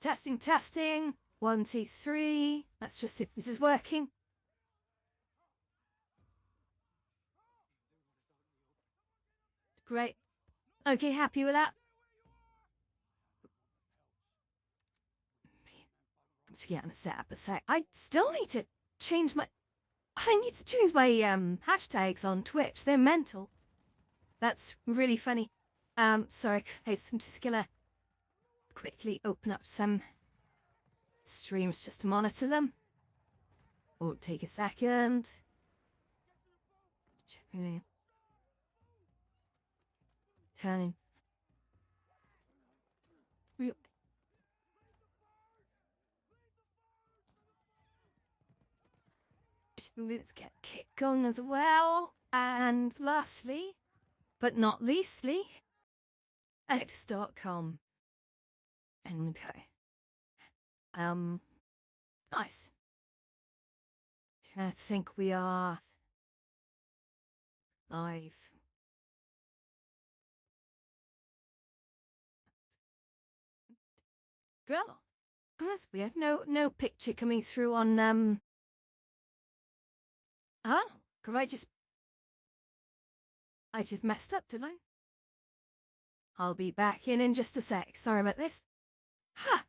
Testing, testing. 1, 2, 3. Let's just see if this is working. Great. Okay, happy with that? I'm just getting set up a sec. I still need to change my... I need to choose my hashtags on Twitch. They're mental. That's really funny. Sorry, guys, I'm just gonna quickly open up some streams just to monitor them. Won't take a second. Turning. Let's get Kit going as well. And lastly, but not leastly, X.com. Okay. Nice. I think we are live. Girl, that's weird. No picture coming through on Oh, could I just messed up, didn't I? I'll be back in just a sec. Sorry about this. Ha!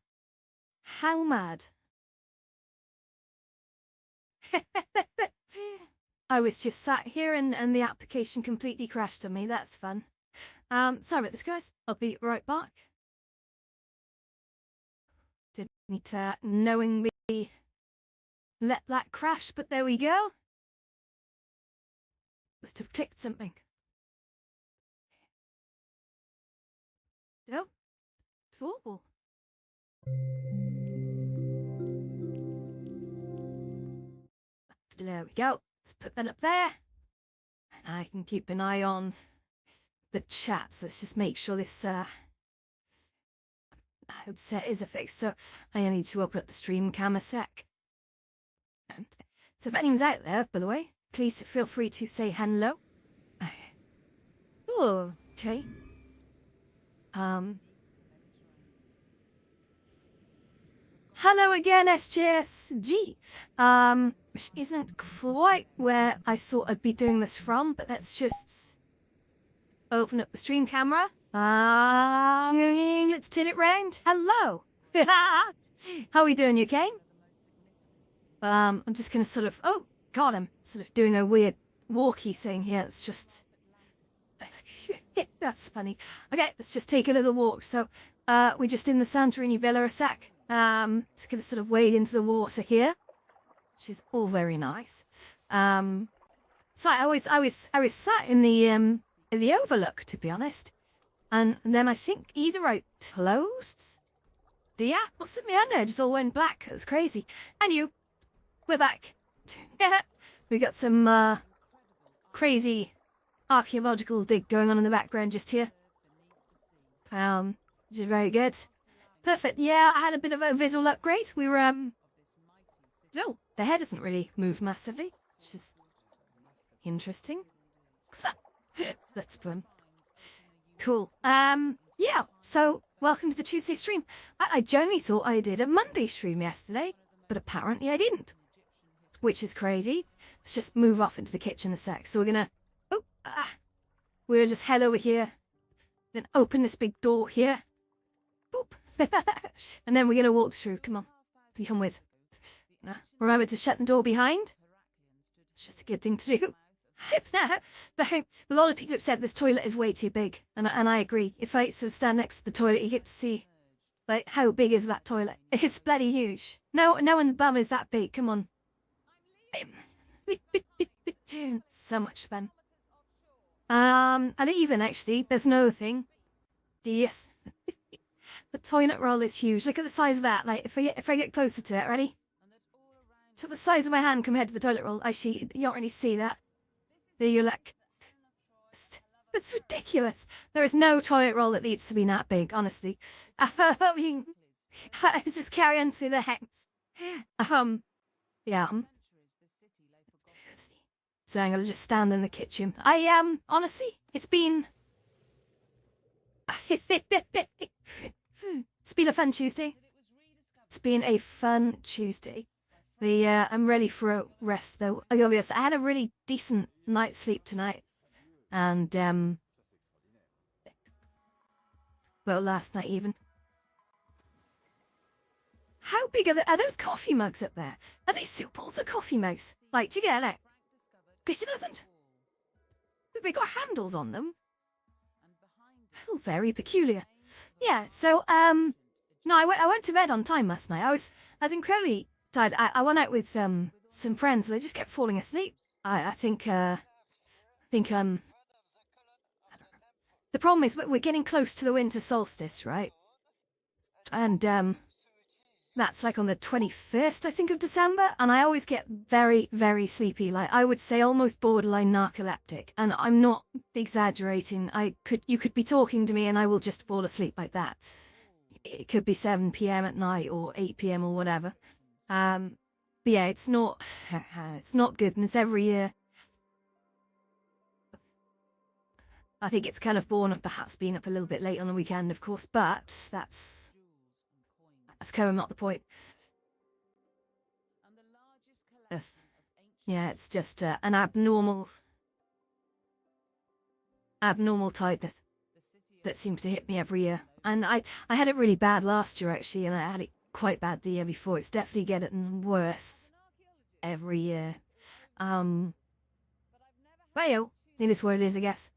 How mad. I was just sat here and the application completely crashed on me. That's fun. Sorry about this, guys. I'll be right back. Didn't need to knowingly let that crash, but there we go. Must have clicked something. Oh. Cool. There we go. Let's put that up there. And I can keep an eye on the chats. Let's just make sure this headset is affixed. So I need to open up the stream cam a sec. So if anyone's out there, by the way, please feel free to say hello. Oh, okay. Hello again, SJSG. Which isn't quite where I thought I'd be doing this from, but let's just open up the stream camera. Let's turn it round. Hello. How are we doing, you okay? I'm just gonna sort of, oh, God, I'm sort of doing a weird walkie thing here. It's just, that's funny. Okay, let's just take a little walk. So, we're just in the Santorini Villa a sec. Just gonna sort of wade into the water here, which is all very nice. So I was sat in the Overlook, to be honest, and then I think either I closed the app or something. I don't know, it just all went black. It was crazy. And we're back. We got some crazy archaeological dig going on in the background just here. Which is very good. Perfect. Yeah, I had a bit of a visual upgrade. We were no, the hair doesn't really move massively, which is interesting. Let's swim. Cool. Yeah. So welcome to the Tuesday stream. I generally thought I did a Monday stream yesterday, but apparently I didn't, which is crazy. Let's just move off into the kitchen a sec. So we're gonna, we'll just head over here, then open this big door here. Boop. And then we're going to walk through. Come on. You come with. Remember to shut the door behind. It's just a good thing to do. But a lot of people have said this toilet is way too big. And I agree. If I sort of stand next to the toilet, you get to see, like, how big is that toilet? It's bloody huge. No one the bum is that big. Come on. So much fun. And even, actually, there's another thing. Yes. The toilet roll is huge. Look at the size of that. Like, if I get closer to it, ready? To the size of my hand compared to the toilet roll. Actually, you don't really see that. There you look. It's ridiculous. There is no toilet roll that needs to be that big, honestly. Let's just carry on through the hex. Yeah. So I'm gonna just stand in the kitchen. Honestly, it's been a fun Tuesday. It's been a fun Tuesday. I'm ready for a rest though. I had a really decent night's sleep tonight. And, well, last night even. How big are those coffee mugs up there? Are they soup bowls or coffee mugs? Like, do you get it? Because it doesn't. They got handles on them. Oh, very peculiar. Yeah, so, no, I went to bed on time last night. I was incredibly tired. I went out with, some friends. They just kept falling asleep. I think, I don't know. The problem is we're getting close to the winter solstice, right? And, that's like on the 21st, I think, of December, and I always get very, very sleepy. Like, I would say almost borderline narcoleptic, and I'm not exaggerating. You could be talking to me and I will just fall asleep like that. It could be 7 p.m. at night or 8 p.m. or whatever. But yeah, it's not good, and it's every year. I think it's kind of born of perhaps being up a little bit late on the weekend, of course, but that's kind of not the point. Yeah, it's just an abnormal tiredness that seems to hit me every year. And I had it really bad last year, actually, and I had it quite bad the year before. It's definitely getting worse every year. Well, it is what it is, I guess.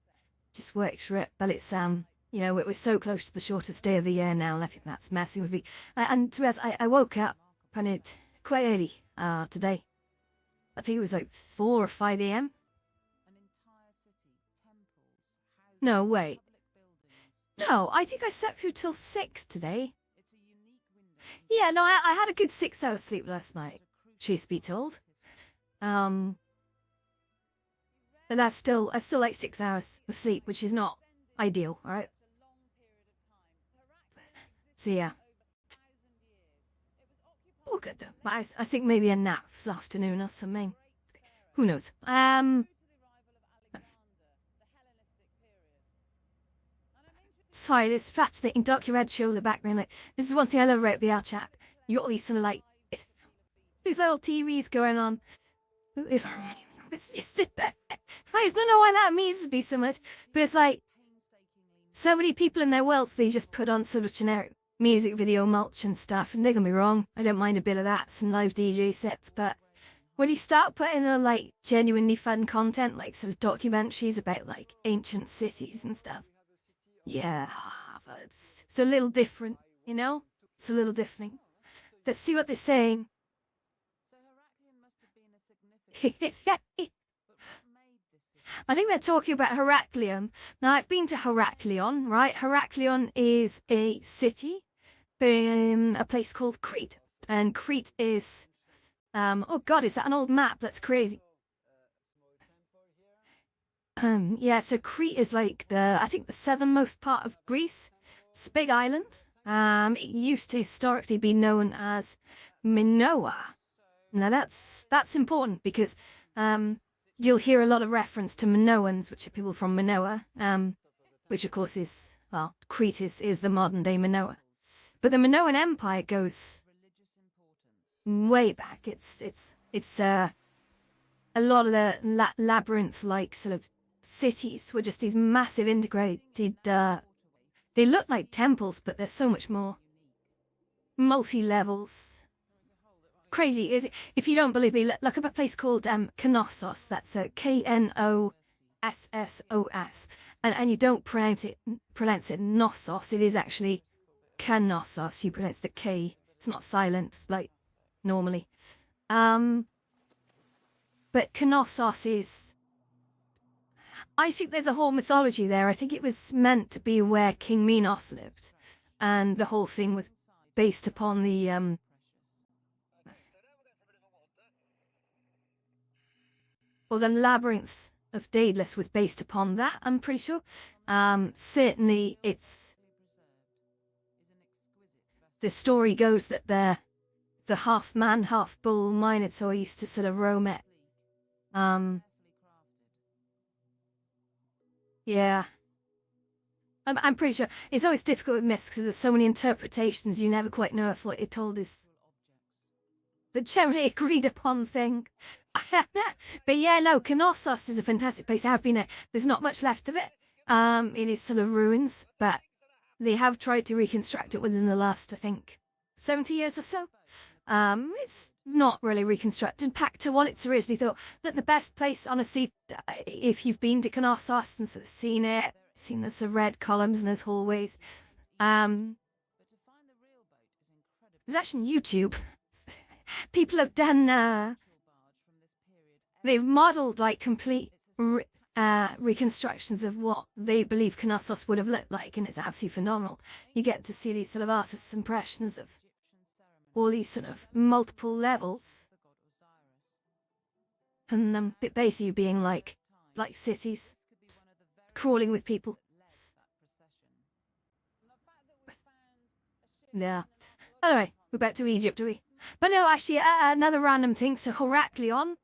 Just worked through it, but it's, you know, we're so close to the shortest day of the year now, and I think that's messing with me. And to be honest, I woke up and it quite early today. I think it was like 4 or 5 a.m. No, wait. No, I think I slept through till 6 today. Yeah, no, I had a good 6 hours sleep last night, truth be told. But I still like 6 hours of sleep, which is not ideal, alright? So yeah. Oh, good though. I think maybe a nap this afternoon or something. Who knows? Sorry, this fascinating documentary show in the background. Like, this is one thing I love about VR chat. You got all these sort of like these little TVs going on. I don't know why that amuses me so much, but it's like so many people in their wealth, they just put on sort of generic music video mulch and stuff, and don't get me wrong, I don't mind a bit of that, some live DJ sets, but when you start putting in like genuinely fun content, like sort of documentaries about like ancient cities and stuff, yeah, it's a little different, you know? It's a little different. Let's see what they're saying. I think they're talking about Heraklion. Now, I've been to Heraklion, right? Heraklion is a city in a place called Crete. And Crete is, oh God, is that an old map? That's crazy. Yeah, so Crete is like I think the southernmost part of Greece. It's a big island. It used to historically be known as Minoa. Now that's important because, you'll hear a lot of reference to Minoans, which are people from Minoa, which of course is, well, Crete is the modern day Minoa. But the Minoan Empire goes way back. It's a lot of the labyrinth-like sort of cities were just these massive integrated, they look like temples, but they're so much more. Multi-levels. Crazy. If you don't believe me, look up a place called Knossos. That's Knossos. And you don't pronounce it Knossos. It is actually Knossos. You pronounce the K. It's not silent like normally. But Knossos is, I think there's a whole mythology there. I think it was meant to be where King Minos lived, and the whole thing was based upon the well, the Labyrinth of Daedalus was based upon that, I'm pretty sure. Certainly it's, the story goes that the half man, half bull Minotaur used to sort of roam it. Yeah. I'm pretty sure it's always difficult with myths because there's so many interpretations, you never quite know if what you're told is the generally agreed upon thing. But yeah, no, Knossos is a fantastic place. I have been there. There's not much left of it. It is sort of ruins, but they have tried to reconstruct it within the last, I think, 70 years or so. It's not really reconstructed back to what it's originally thought. That the best place, honestly, if you've been to Knossos and sort of seen it, seen the sort of red columns and those hallways, there's actually YouTube. People have done, they've modelled like complete reconstructions of what they believe Knossos would have looked like, and it's absolutely phenomenal. You get to see these sort of artists' impressions of all these sort of multiple levels, and basically being like cities, crawling with people. Yeah. Anyway, we're back to Egypt, do we? But no, actually, another random thing. So Heraklion,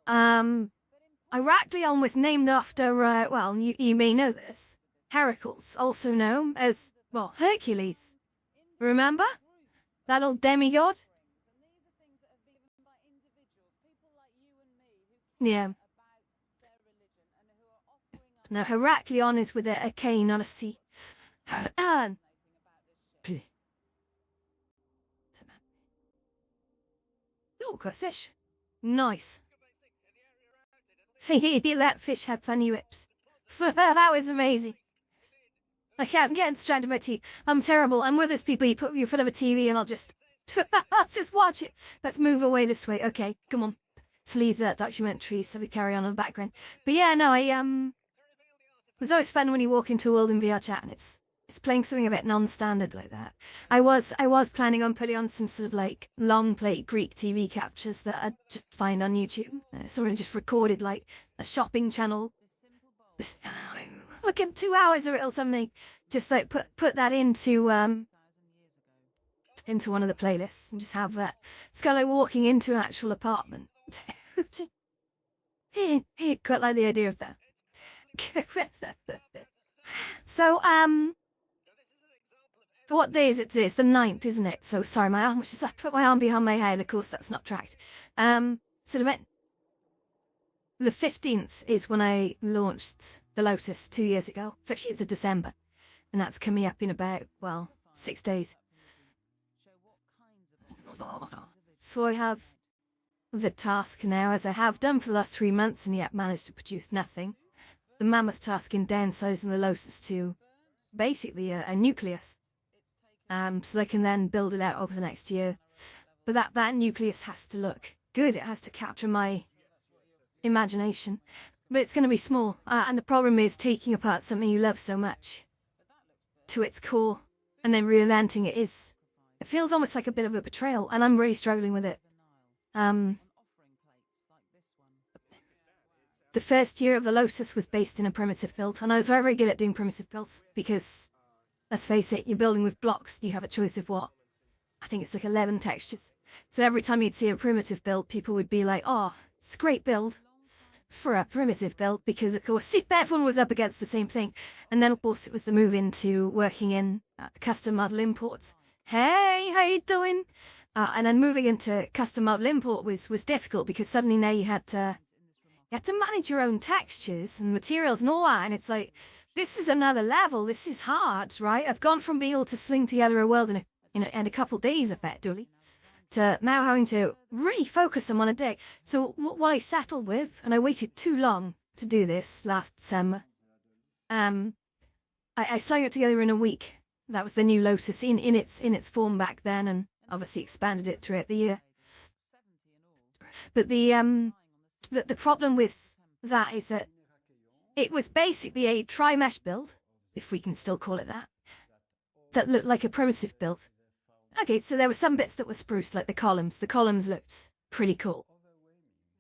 Heraklion was named after, well, you may know this, Heracles, also known as, well, Hercules. Remember? That old demigod? Yeah. Now, Heraklion is with a K, not a C. Oh, fish. Nice. That fish had funny whips. That was amazing. I'm getting stranded in my teeth. I'm terrible. I'm with those people. You put me in front of a TV and I'll just watch it. Let's move away this way. Okay, come on. Let's leave that documentary so we carry on in the background. But yeah, no, it's always fun when you walk into a world in VR chat and it's playing something a bit non-standard like that. I was planning on putting on some sort of like long play Greek TV captures that I'd just find on YouTube. Sort of just recorded like a shopping channel. Look at 2 hours of it or something. Just like put that into one of the playlists and just have that. It's kind of like walking into an actual apartment. Got like the idea of that. So what day is it today? It's the 9th, isn't it? So sorry, my arm was just, I put my arm behind my head. Of course, that's not tracked. So the 15th is when I launched the Lotus 2 years ago, 15th of December. And that's coming up in about, well, 6 days. So I have the task now, as I have done for the last 3 months, and yet managed to produce nothing. The mammoth task in downsizing the Lotus to basically a nucleus. So they can then build it out over the next year. But that nucleus has to look good. It has to capture my imagination. But it's going to be small. And the problem is taking apart something you love so much to its core and then reinventing it feels almost like a bit of a betrayal. And I'm really struggling with it. The first year of the Lotus was based in a primitive build. And I was very, very good at doing primitive builds because, let's face it, you're building with blocks. You have a choice of what? I think it's like 11 textures. So every time you'd see a primitive build, people would be like, oh, it's a great build for a primitive build, because of course everyone was up against the same thing. And then of course it was the move into working in custom model imports. Hey, how you doing? And then moving into custom model import was difficult, because suddenly now you had to manage your own textures and materials and all that, and it's like, this is another level. This is hard, right? I've gone from being able to sling together a world in a couple days, effectively, to now having to really focus on one a day. So what I settled with, and I waited too long to do this last December, I slung it together in a week. That was the new Lotus in its form back then, and obviously expanded it throughout the year. But the problem with that is that it was basically a tri-mesh build, if we can still call it that looked like a primitive build. Okay, so there were some bits that were spruced, like the columns. The columns looked pretty cool.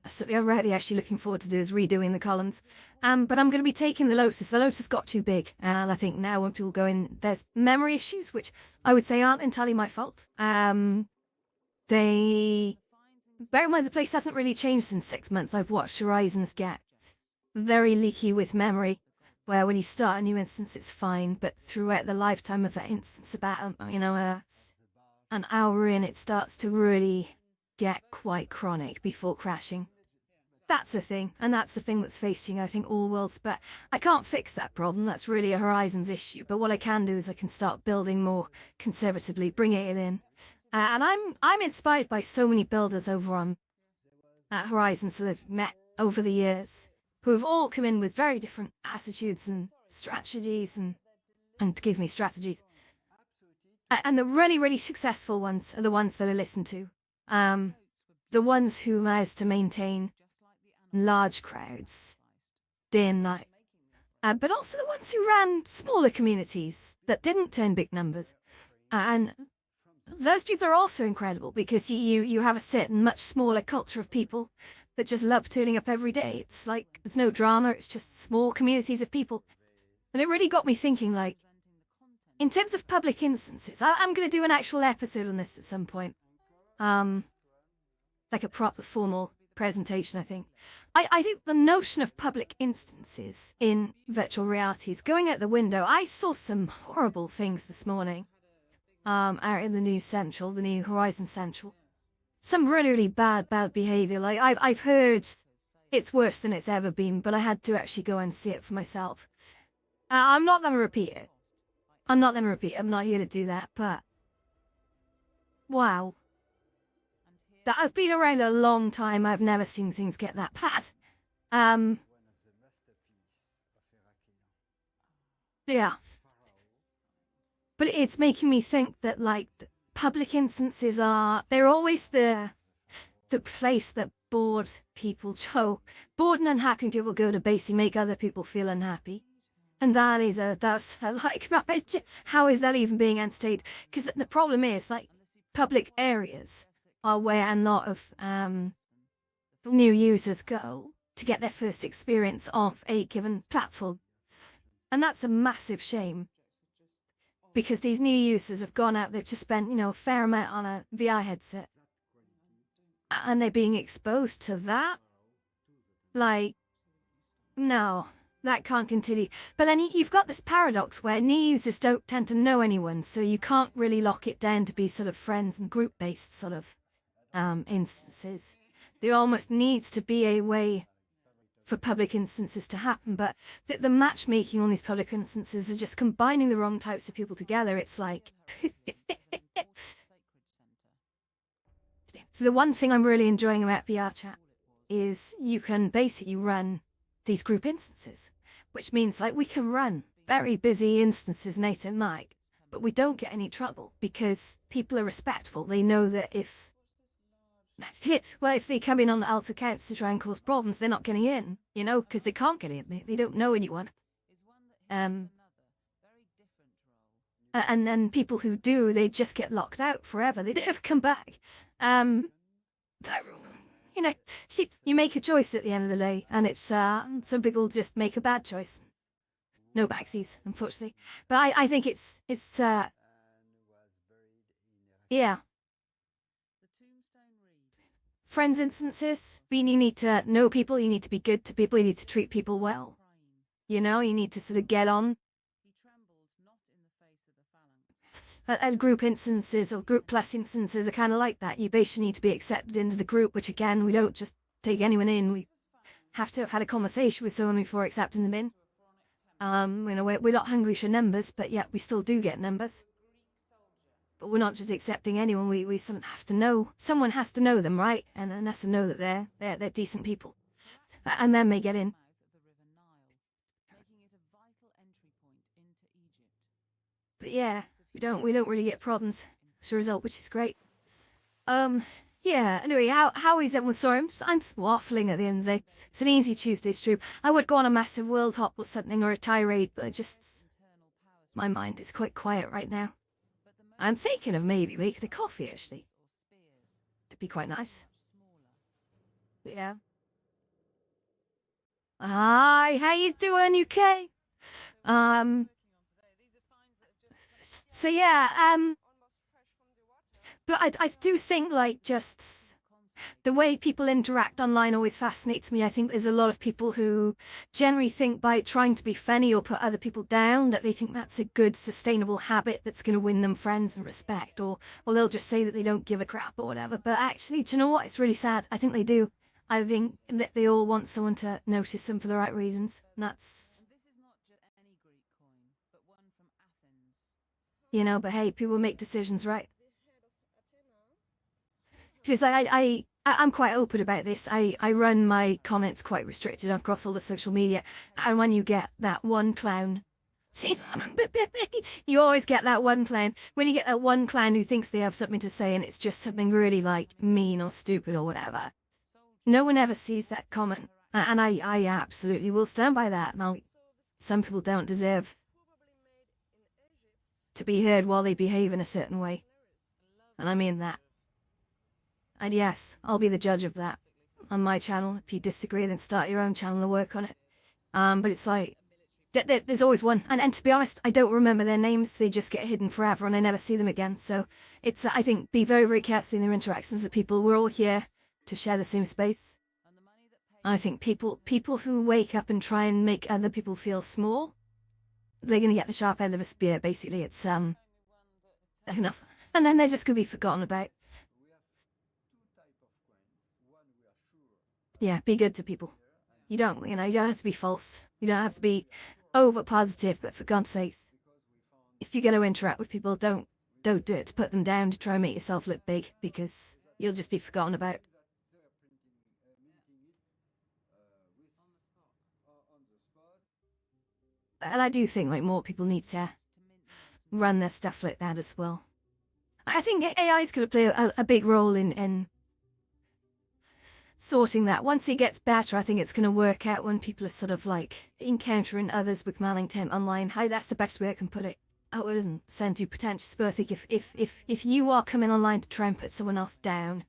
Something I'm really actually looking forward to do is redoing the columns. But I'm going to be taking the Lotus. The Lotus got too big, and I think now when people go in, there's memory issues, which I would say aren't entirely my fault. Bear in mind, the place hasn't really changed in 6 months. I've watched Horizons get very leaky with memory, where when you start a new instance, it's fine, but throughout the lifetime of that instance, about, an hour in, it starts to really get quite chronic before crashing. That's a thing, and that's the thing that's facing, I think, all worlds, but I can't fix that problem. That's really a Horizons issue, but what I can do is I can start building more conservatively, bring it in. And I'm inspired by so many builders over on Horizons that I've met over the years, who have all come in with very different attitudes and strategies and give me strategies. And the really, really successful ones are the ones that I listen to. The ones who manage to maintain large crowds, day and night. But also the ones who ran smaller communities that didn't turn big numbers. And those people are also incredible because you have a certain much smaller culture of people that just love turning up every day. It's like there's no drama, it's just small communities of people. And it really got me thinking, like, in terms of public instances, I'm going to do an actual episode on this at some point. Like a proper formal presentation, I think. I think the notion of public instances in virtual reality is going out the window. I saw some horrible things this morning out in the new Horizon Central. Some really, really bad behavior. Like, I've heard it's worse than it's ever been, but I had to actually go and see it for myself. I'm not going to repeat it. I'm not here to do that, but wow. That I've been around a long time. I've never seen things get that bad. Yeah. But it's making me think that, like, public instances they're always the place that bored people bored and unhappy people go to basically make other people feel unhappy. And that's like, how is that even being entertained? Because the problem is, like, public areas are where a lot of new users go to get their first experience of a given platform. And that's a massive shame. Because these new users have gone out, they've just spent, a fair amount on a VR headset. And they're being exposed to that? Like, no, that can't continue. But then you've got this paradox where new users don't tend to know anyone, so you can't really lock it down to be sort of friends and group-based sort of instances. There almost needs to be a way for public instances to happen, but the matchmaking on these public instances are just combining the wrong types of people together. It's like... So the one thing I'm really enjoying about VR chat is you can basically run these group instances, which means, like, we can run very busy instances Nate and Mike, but we don't get any trouble because people are respectful. They know that if they come in on alt accounts to try and cause problems, they're not getting in, because they can't get in. They don't know anyone. And then people who do, they just get locked out forever. They never come back. You make a choice at the end of the day, and it's some people just make a bad choice. No backsies, unfortunately. But I think it's yeah. Friends instances, you need to know people, you need to be good to people, you need to treat people well. You need to sort of get on. And group instances or group plus instances are kind of like that. You basically need to be accepted into the group, which again, we don't just take anyone in. We have to have had a conversation with someone before accepting them in. We're not hungry for numbers, but yet we still do get numbers. But we're not just accepting anyone. We sort of have to know. Someone has to know them, right? And has to know that they're decent people, and then they get in. But yeah, we don't really get problems as a result, which is great. Yeah. Anyway, how is everyone? Sorry, I'm just waffling at the end of the day. It's an easy Tuesday stream. I would go on a massive world hop or something, or a tirade, but my mind is quite quiet right now. I'm thinking of maybe making a coffee, actually. It'd be quite nice. But yeah. Hi, how you doing, UK? So yeah, but I do think, like, just the way people interact online always fascinates me. I think there's a lot of people who generally think by trying to be funny or put other people down that they think that's a good, sustainable habit that's going to win them friends and respect, or they'll just say that they don't give a crap or whatever. But actually, do you know what? It's really sad. I think they do. I think that they all want someone to notice them for the right reasons. And that's, you know, but hey, people make decisions, right? Because I'm quite open about this. I run my comments quite restricted across all the social media. And when you get that one clown, you always get that one clown. When you get that one clown who thinks they have something to say and it's just something really like mean or stupid or whatever, no one ever sees that comment. And I absolutely will stand by that. Now, some people don't deserve to be heard while they behave in a certain way. And I mean that. And yes, I'll be the judge of that on my channel. If you disagree, then start your own channel and work on it. But it's like, there's always one. And to be honest, I don't remember their names. They just get hidden forever and I never see them again. So it's, I think, be very, very careful in your interactions with people. We're all here to share the same space. I think people who wake up and try and make other people feel small, they're going to get the sharp end of a spear, basically. It's, enough. And then they're just going to be forgotten about. Yeah, be good to people. You don't have to be false. You don't have to be over positive, but for God's sakes, if you're going to interact with people, don't do it to put them down to try and make yourself look big, because you'll just be forgotten about. And I do think like more people need to run their stuff like that as well. I think AI is going to play a big role in sorting that. Once it gets better, I think it's going to work out when people are sort of like encountering others with malintent online. How that's the best way I can put it. Oh, it doesn't sound too pretentious, but I think if you are coming online to try and put someone else down,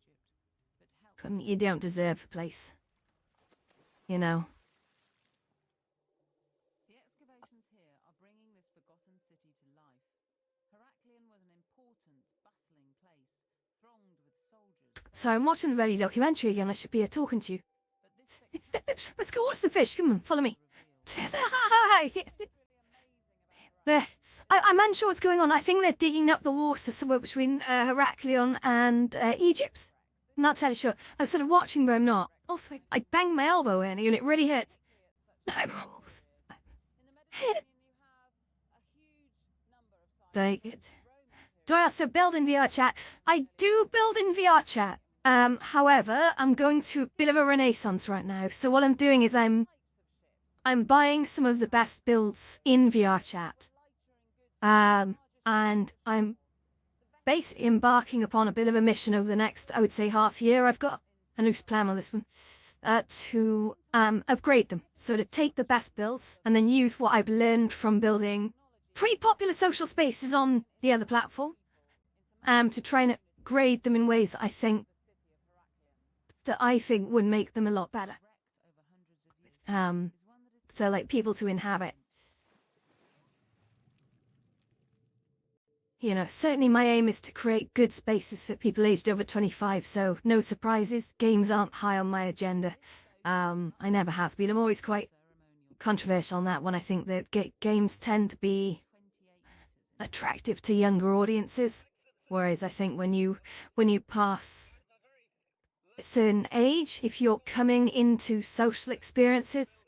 you don't deserve a place. You know. The excavations here are bringing this forgotten city to life. Heraklion was an important, bustling place, thronged with soldiers. So I'm watching the Ready documentary again. I should be here talking to you. Let's go watch the fish. Come on, follow me. I'm unsure what's going on. I think they're digging up the water somewhere between Heraklion and Egypt. I'm not totally sure. I'm sort of watching, but I'm not. Also, I banged my elbow in and it really hurts. Very good. Do I also build in VR chat? I do build in VR chat. However, I'm going through a bit of a renaissance right now. So what I'm doing is I'm buying some of the best builds in VR chat. And I'm basically embarking upon a bit of a mission over the next, I would say, half year. I've got a loose plan on this one. To upgrade them. So to take the best builds and then use what I've learned from building pretty popular social spaces on the other platform, to try and upgrade them in ways I think would make them a lot better. For like people to inhabit. You know, certainly my aim is to create good spaces for people aged over 25, so no surprises. Games aren't high on my agenda. I never have been. I'm always quite controversial on that one. I think that games tend to be attractive to younger audiences, whereas I think when you pass a certain age, if you're coming into social experiences,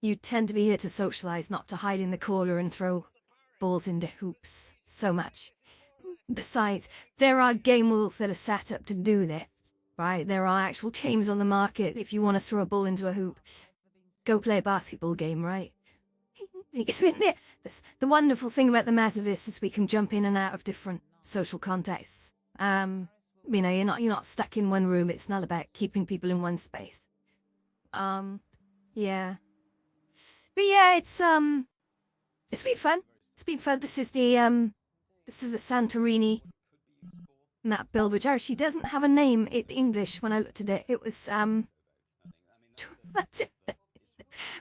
you tend to be here to socialize, not to hide in the corner and throw balls into hoops so much. Besides, there are game rules that are set up to do that, right? There are actual games on the market. If you want to throw a ball into a hoop, go play a basketball game, right? The wonderful thing about the Metaverse is we can jump in and out of different social contexts. You know, you're not stuck in one room. It's not about keeping people in one space. Yeah. But yeah, it's been fun. It's been fun. This is the Santorini map build, which actually doesn't have a name in English when I looked at it. It was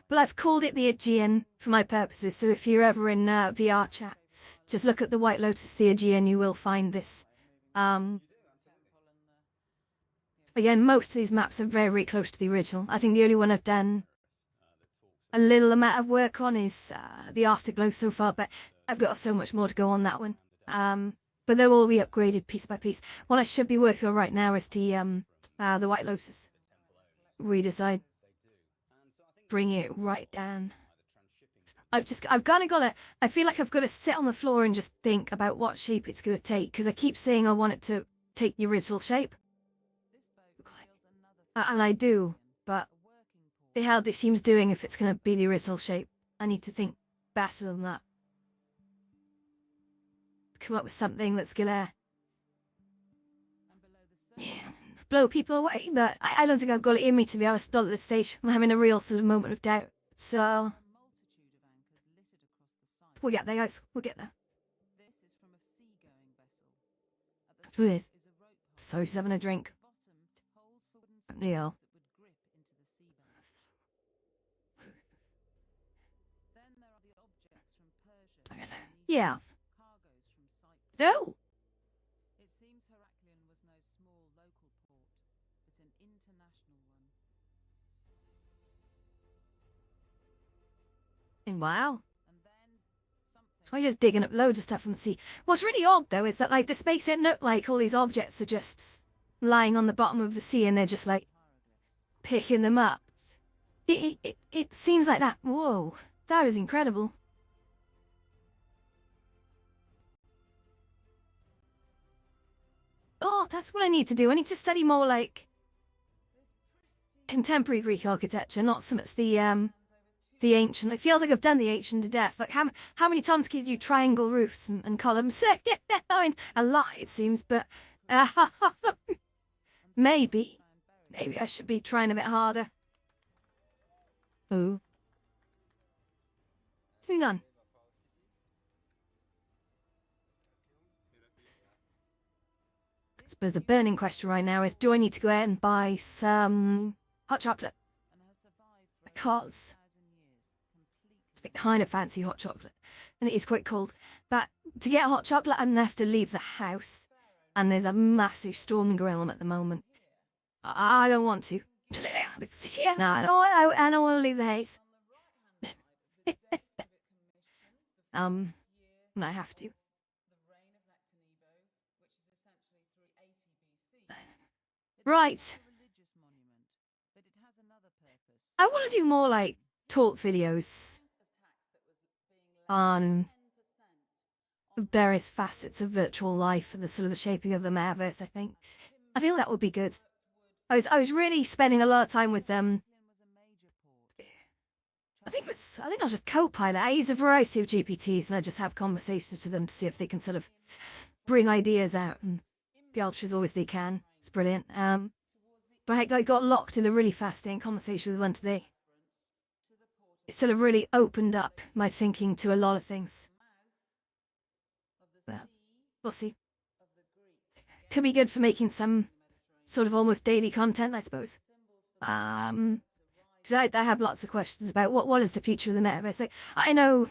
but I've called it the Aegean for my purposes. So if you're ever in VR chat, just look at the White Lotus, the Aegean. You will find this. again, most of these maps are very, very close to the original. I think the only one I've done a little amount of work on is the Afterglow so far, but I've got so much more to go on that one. But they'll all be upgraded piece by piece. What I should be working on right now is the White Lotus. We decide bring it right down. I've kind of got to, I feel like I've got to sit on the floor and just think about what shape it's going to take, because I keep saying I want it to take the original shape. And I do, but the hell it seems doing if it's going to be the original shape. I need to think better than that. Come up with something that's going to blow people away, but I don't think I've got it in me, to be honest, not at this stage. I'm having a real sort of moment of doubt. So we'll get there, guys. We'll get there. With. So she's having a drink. Yeah. Yeah. No. It seems Heraklion was no small local port, but an international one. Wow. I'm just digging up loads of stuff from the sea. What's really odd, though, is that, like, this makes it look like all these objects are just lying on the bottom of the sea and they're just, like, picking them up. It seems like that. Whoa. That is incredible. Oh, that's what I need to do. I need to study more, like, contemporary Greek architecture, not so much the ancient. It feels like I've done the ancient to death. Like, how many times can you do triangle roofs and columns? I mean, a lot, it seems, but maybe I should be trying a bit harder. Oh. Hang on. I suppose the burning question right now is, do I need to go out and buy some hot chocolate? Because I kind of fancy hot chocolate, and it is quite cold. But to get hot chocolate, I'm gonna have to leave the house, and there's a massive storm going on at the moment. I don't want to. No, I don't want to leave the house. I have to. Right. I want to do more, like, talk videos on various facets of virtual life and the sort of the shaping of the metaverse, I think. I feel that would be good. I was really spending a lot of time with them. I think I was just Copilot. I use a variety of GPTs and I just have conversations with them to see if they can sort of bring ideas out and be ultra as always they can. It's brilliant. But I got locked in a really fascinating conversation with one today. It sort of really opened up my thinking to a lot of things. Well, we'll see. Could be good for making some sort of almost daily content, I suppose. Because I have lots of questions about what is the future of the metaverse. Like, I know,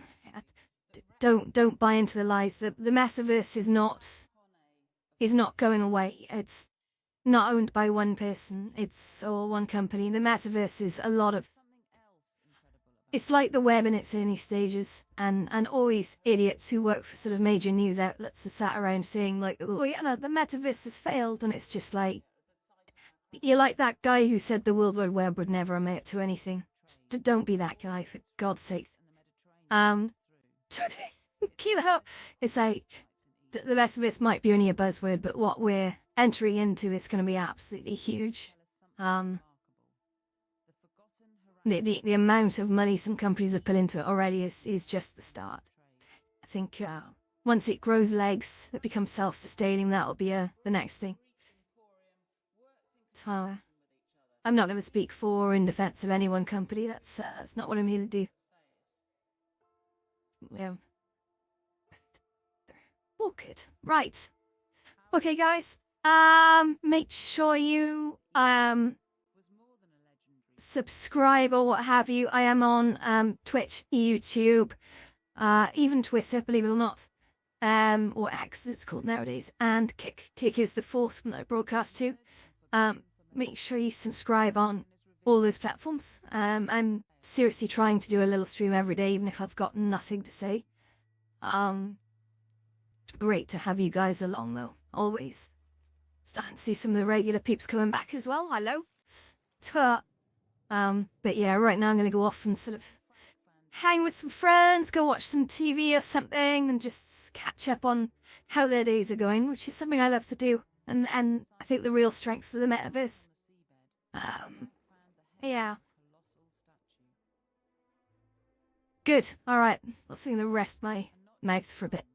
don't buy into the lies. The metaverse is not going away. It's not owned by one person. It's all one company. The metaverse is a lot of. It's like the web in its early stages, and all these idiots who work for sort of major news outlets are sat around saying, like, oh, yeah, no, the metaverse has failed, and it's just like, you're like that guy who said the World Wide Web would never amount to anything. Just don't be that guy, for God's sakes. Cute how it's like, the metaverse might be only a buzzword, but what we're entering into is going to be absolutely huge. The amount of money some companies have put into it already is just the start. I think once it grows legs, it becomes self-sustaining, that'll be the next thing. So, I'm not going to speak for or in defense of any one company. That's not what I'm here to do. Yeah. Oh, good. Right. Okay, guys. Make sure you subscribe or what have you. I am on Twitch, YouTube, even Twitter, believe it or not, or X, it's called nowadays, and Kick is the fourth one that I broadcast to. make sure you subscribe on all those platforms. I'm seriously trying to do a little stream every day, even if I've got nothing to say. Great to have you guys along, though, always. Starting to see some of the regular peeps coming back as well. Hello. But yeah, right now I'm gonna go off and sort of hang with some friends, go watch some TV or something, and just catch up on how their days are going, which is something I love to do. And I think the real strength of the metaverse. Yeah. Good. All right. I'm gonna rest my mouth for a bit.